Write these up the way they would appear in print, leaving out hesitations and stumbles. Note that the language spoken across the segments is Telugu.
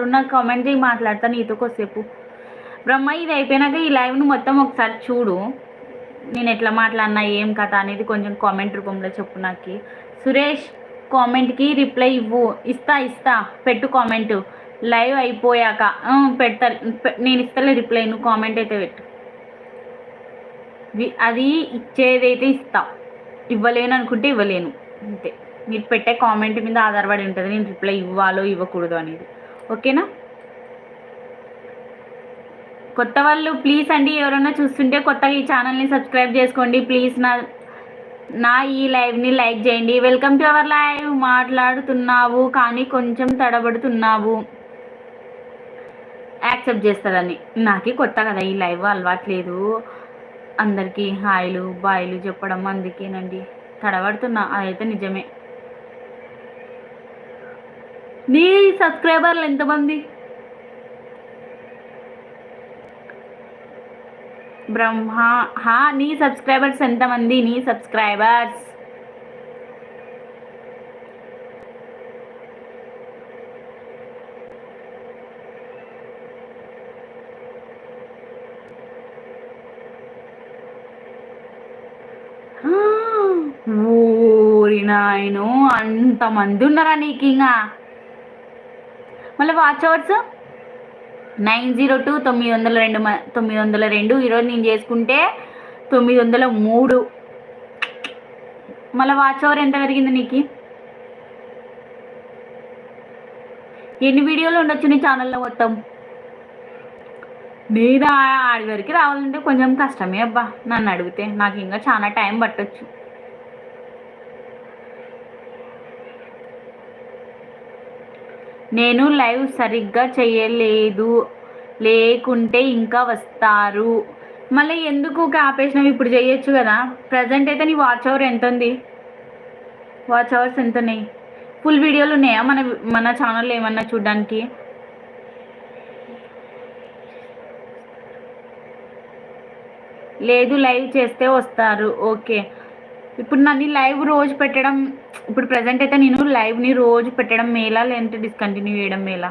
ఉన్న కామెంట్ చేయి, మాట్లాడతా నీతో కొద్దిసేపు. బ్రహ్మ ఇది అయిపోయినాక ఈ లైవ్ను మొత్తం ఒకసారి చూడు, నేను ఎట్లా మాట్లాడినా ఏం కథ అనేది కొంచెం కామెంట్ రూపంలో చెప్పు నాకు. సురేష్ కామెంట్కి రిప్లై ఇవ్వు. ఇస్తా పెట్టు కామెంట్ లైవ్ అయిపోయాక. పెడతా, నేను ఇస్తలే రిప్లై, నువ్వు కామెంట్ అయితే పెట్టు. అది ఇచ్చేదైతే ఇస్తా, ఇవ్వలేను అనుకుంటే ఇవ్వలేను అంతే. మీరు పెట్టే కామెంట్ మీద ఆధారపడి ఉంటుంది నేను రిప్లై ఇవ్వాలో ఇవ్వకూడదు అనేది. ఓకేనా? కొత్త వాళ్ళు ప్లీజ్ అండి, ఎవరైనా చూస్తుంటే కొత్తగా ఈ ఛానల్ని సబ్స్క్రైబ్ చేసుకోండి ప్లీజ్. నా ఈ లైవ్ని లైక్ చేయండి. Welcome to our live. మాట్లాడుతున్నావు కానీ కొంచెం తడబడుతున్నావు, యాక్సెప్ట్ చేస్తుందని. నాకే కొత్త కదా ఈ లైవ్, అలవాట్లేదు. అందరికీ హాయిలు బాయిలు చెప్పడం, అందుకేనండి తడబడుతున్నా, అదైతే నిజమే. నీ సబ్స్క్రైబర్లు ఎంతమంది? బ్రహ్మ నీ సబ్స్క్రైబర్స్ ఎంతమంది? నీ సబ్స్క్రైబర్స్ ఊరి నాయను, అంతమంది ఉన్నారా నీకు? ఇంకా మళ్ళీ వాచ్ అవర్స్ 902 902. ఈరోజు నేను చేసుకుంటే 903. మళ్ళీ వాచ్ అవర్ ఎంత పెరిగింది నీకు? ఎన్ని వీడియోలు ఉండొచ్చు నీ ఛానల్లో మొత్తం? నేను ఆడి వరకు రావాలంటే కొంచెం కష్టమే అబ్బా, నన్ను అడిగితే. నాకు ఇంకా చాలా టైం పట్టొచ్చు. నేను లైవ్ సరిగ్గా చేయలేదు, లేకుంటే ఇంకా వస్తారు. మళ్ళీ ఎందుకు ఆపేసినావు? ఇప్పుడు చేయొచ్చు కదా. ప్రజెంట్ అయితే నీ వాచ్ అవర్ ఎంత ఉంది? వాచ్ అవర్స్ ఎంత ఉన్నాయి? ఫుల్ వీడియోలు ఉన్నాయా మన ఛానల్లో ఏమన్నా చూడడానికి? లేదు, లైవ్ చేస్తే వస్తారు. ఓకే, ఇప్పుడు నన్ను లైవ్ రోజు పెట్టడం, ఇప్పుడు ప్రజెంట్ అయితే నేను లైవ్ని రోజు పెట్టడం మేలా, లేదంటే డిస్కంటిన్యూ చేయడం మేలా?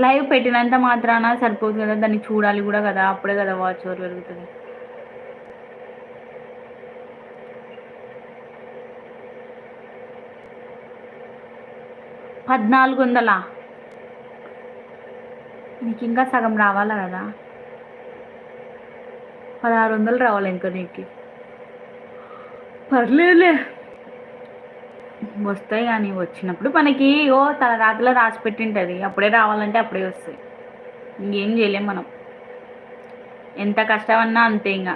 లైవ్ పెట్టినంత మాత్రాన సరిపోదు కదా, దాన్ని చూడాలి కూడా కదా, అప్పుడే కదా వాచ్ అవర్ పెరుగుతుంది. $1400? నీకు ఇంకా సగం రావాలా కదా, 1600 రావాలి ఇంకా నీకు. పర్లేదులే, వస్తాయి. కానీ వచ్చినప్పుడు మనకి తలరాతలో రాసి పెట్టింటుంది, అప్పుడే రావాలంటే అప్పుడే వస్తాయి. ఇంకేం చేయలేం మనం, ఎంత కష్టమన్నా అంతే. ఇంకా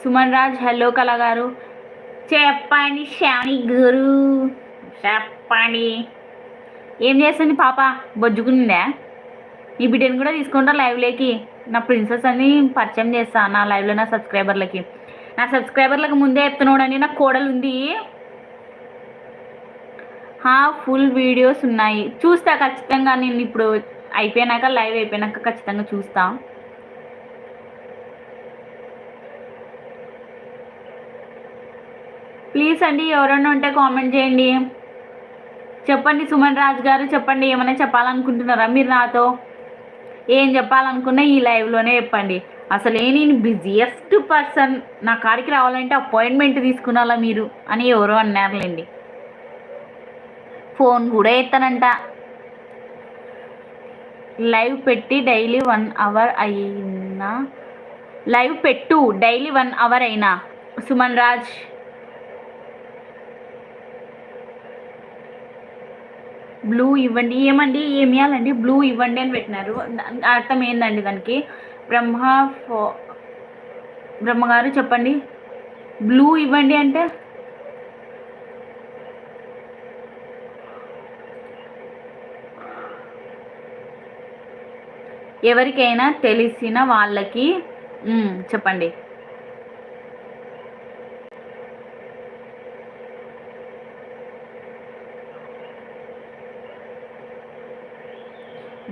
సుమన్ రాజ్ హలో కళగారు. చెప్పండి శ్యామి గురు, చెప్పండి. ఏం చేస్తుంది పాప? బొజ్జుకుందా? ఈ బిడ్డని కూడా తీసుకుంటా లైవ్లోకి. నా ప్రిన్సెస్ అని పరిచయం చేస్తా నా లైవ్లో నా సబ్స్క్రైబర్లకి. నా సబ్స్క్రైబర్లకు ముందే చెప్తున్నాడని నాకు కోడలు ఉంది. ఫుల్ వీడియోస్ ఉన్నాయి, చూస్తా ఖచ్చితంగా. నేను ఇప్పుడు అయిపోయినాక, లైవ్ అయిపోయినాక ఖచ్చితంగా చూస్తా. ప్లీజ్ అండి, ఎవరైనా ఉంటే కామెంట్ చేయండి. చెప్పండి సుమన్ రాజ్ గారు, చెప్పండి. ఏమైనా చెప్పాలనుకుంటున్నారా మీరు నాతో? ఏం చెప్పాలనుకున్నా ఈ లైవ్లోనే చెప్పండి. అసలు నేను బిజియెస్ట్ పర్సన్, నా కాడికి రావాలంటే అపాయింట్మెంట్ తీసుకున్నాలా మీరు అని ఎవరో అన్నారులేండి. ఫోన్ కూడా ఎత్తానంట. లైవ్ పెట్టి డైలీ 1 అవర్ అయినా, లైవ్ పెట్టు డైలీ 1 అవర్ అయినా. సుమన్ రాజ్ బ్లూ ఇవ్వండి. ఏమండి, ఏమి ఇవ్వాలండి? బ్లూ ఇవ్వండి అని పెట్టినారు, అర్థం ఏందండి దానికి? బ్రహ్మగారు చెప్పండి, బ్లూ ఇవ్వండి అంటే? ఎవరికైనా తెలిసిన వాళ్ళకి చెప్పండి.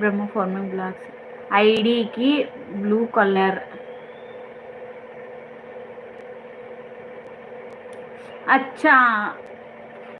బ్రహ్మ ఫార్మింగ్ బ్లాగ్స్ ఐడికి బ్లూ కలర్. అచ్చా,